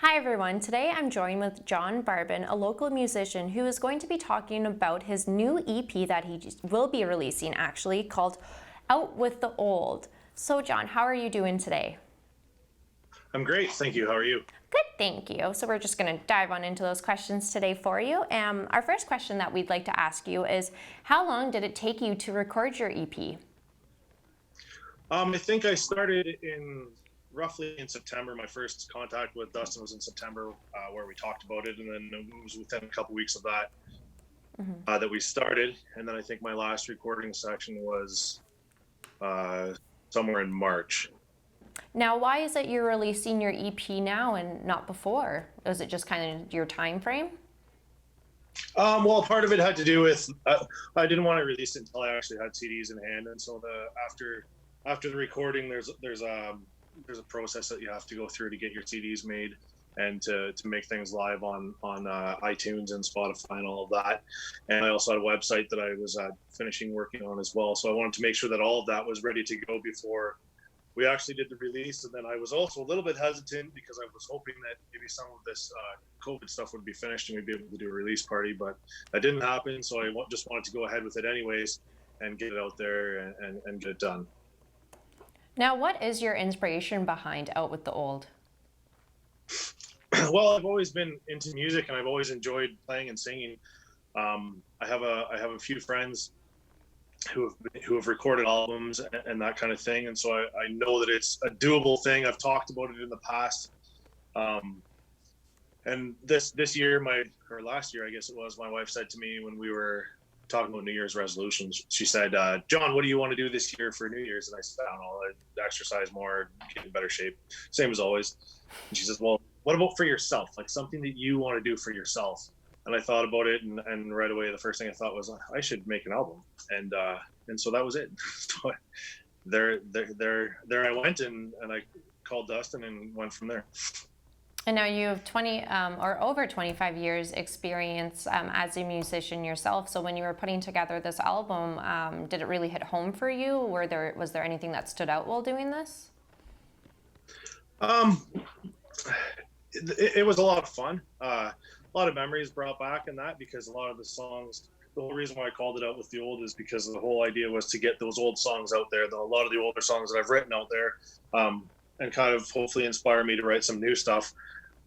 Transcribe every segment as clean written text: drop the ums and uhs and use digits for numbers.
Hi everyone, today I'm joined with John Barban, a local musician who is going to be talking about his new EP that he will be releasing actually, called Out With the Old. So John, how are you doing today? I'm great, thank you. How are you? Good, thank you. So we're just going to dive on into those questions today for you. Our first question that we'd like to ask you is, how long did it take you to record your EP? I think I started in roughly in September. My first contact with Dustin was in September, where we talked about it, and then it was within a couple weeks of that that we started. And then I think my last recording session was uh, somewhere in March. Now, why is it you're releasing your EP now and not before? Was it just kind of your time frame? Well, part of it had to do with I didn't want to release it until I actually had CDs in hand, and so after the recording, there's a process that you have to go through to get your CDs made and to make things live on iTunes and Spotify and all of that. And I also had a website that I was finishing working on as well. So I wanted to make sure that all of that was ready to go before we actually did the release. And then I was also a little bit hesitant because I was hoping that maybe some of this COVID stuff would be finished and we'd be able to do a release party, but that didn't happen. So I just wanted to go ahead with it anyways and get it out there and get it done. Now, what is your inspiration behind Out With the Old? Well, I've always been into music and I've always enjoyed playing and singing. I have a few friends who have recorded albums and that kind of thing, and so I know that it's a doable thing. I've talked about it in the past, and this year, or last year, I guess it was, my wife said to me when we were talking about New Year's resolutions, she said, John, what do you want to do this year for New Year's? And I said, I don't know, I'd exercise more, get in better shape, same as always. And she says, well, what about for yourself? Like something that you want to do for yourself. And I thought about it, and right away, the first thing I thought was, I should make an album. And so that was it. So there I went, and I called Dustin and went from there. And now you have 20 or over 25 years experience as a musician yourself. So when you were putting together this album, did it really hit home for you? Was there anything that stood out while doing this? It was a lot of fun. A lot of memories brought back in that, because a lot of the songs, the whole reason why I called it Out With the Old is because the whole idea was to get those old songs out there, a lot of the older songs that I've written out there, and kind of hopefully inspire me to write some new stuff.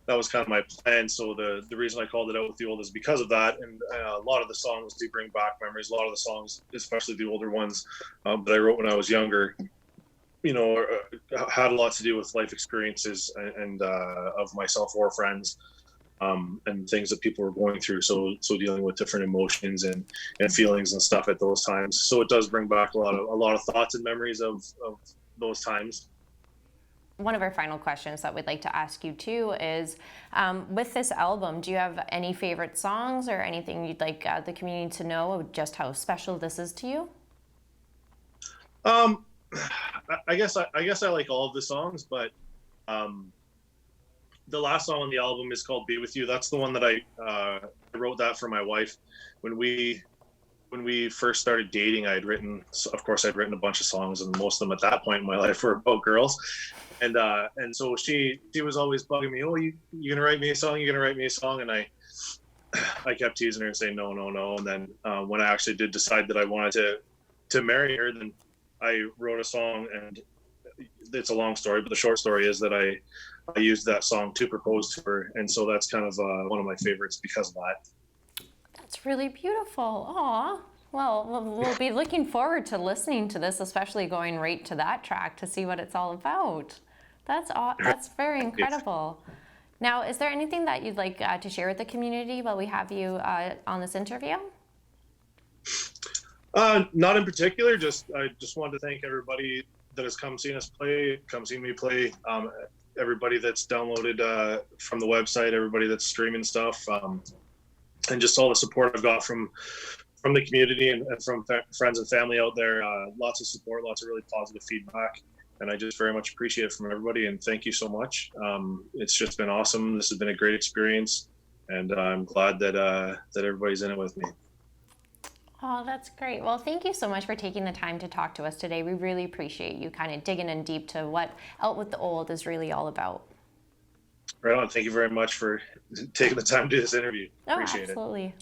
That was kind of my plan. So the reason I called it Out With the Old is because of that. And a lot of the songs do bring back memories. A lot of the songs, especially the older ones that I wrote when I was younger, had a lot to do with life experiences and of myself or friends, and things that people were going through. So dealing with different emotions and feelings and stuff at those times. So it does bring back a lot of thoughts and memories of those times. One of our final questions that we'd like to ask you too is, with this album, do you have any favorite songs or anything you'd like the community to know just how special this is to you? I guess I like all of the songs, but the last song on the album is called "Be With You." That's the one that I wrote that for my wife when we first started dating. I'd written a bunch of songs, and most of them at that point in my life were about girls. And so she was always bugging me. Oh, you gonna write me a song? You gonna write me a song? And I kept teasing her and saying no. And then when I actually did decide that I wanted to marry her, then I wrote a song, and it's a long story, but the short story is that I used that song to propose to her, and so that's kind of one of my favorites because of that. That's really beautiful. Aw. Well, we'll be looking forward to listening to this, especially going right to that track to see what it's all about. That's very incredible. Now, is there anything that you'd like to share with the community while we have you on this interview? Not in particular. I just wanted to thank everybody that has come see me play. Everybody that's downloaded from the website, everybody that's streaming stuff, and just all the support I've got from the community and from friends and family out there. Lots of support, lots of really positive feedback, and I just very much appreciate it from everybody. And thank you so much. It's just been awesome. This has been a great experience, and I'm glad that everybody's in it with me. Oh, that's great. Well, thank you so much for taking the time to talk to us today. We really appreciate you kind of digging in deep to what Out With the Old is really all about. Right on. Thank you very much for taking the time to do this interview. Oh, Appreciate it. absolutely.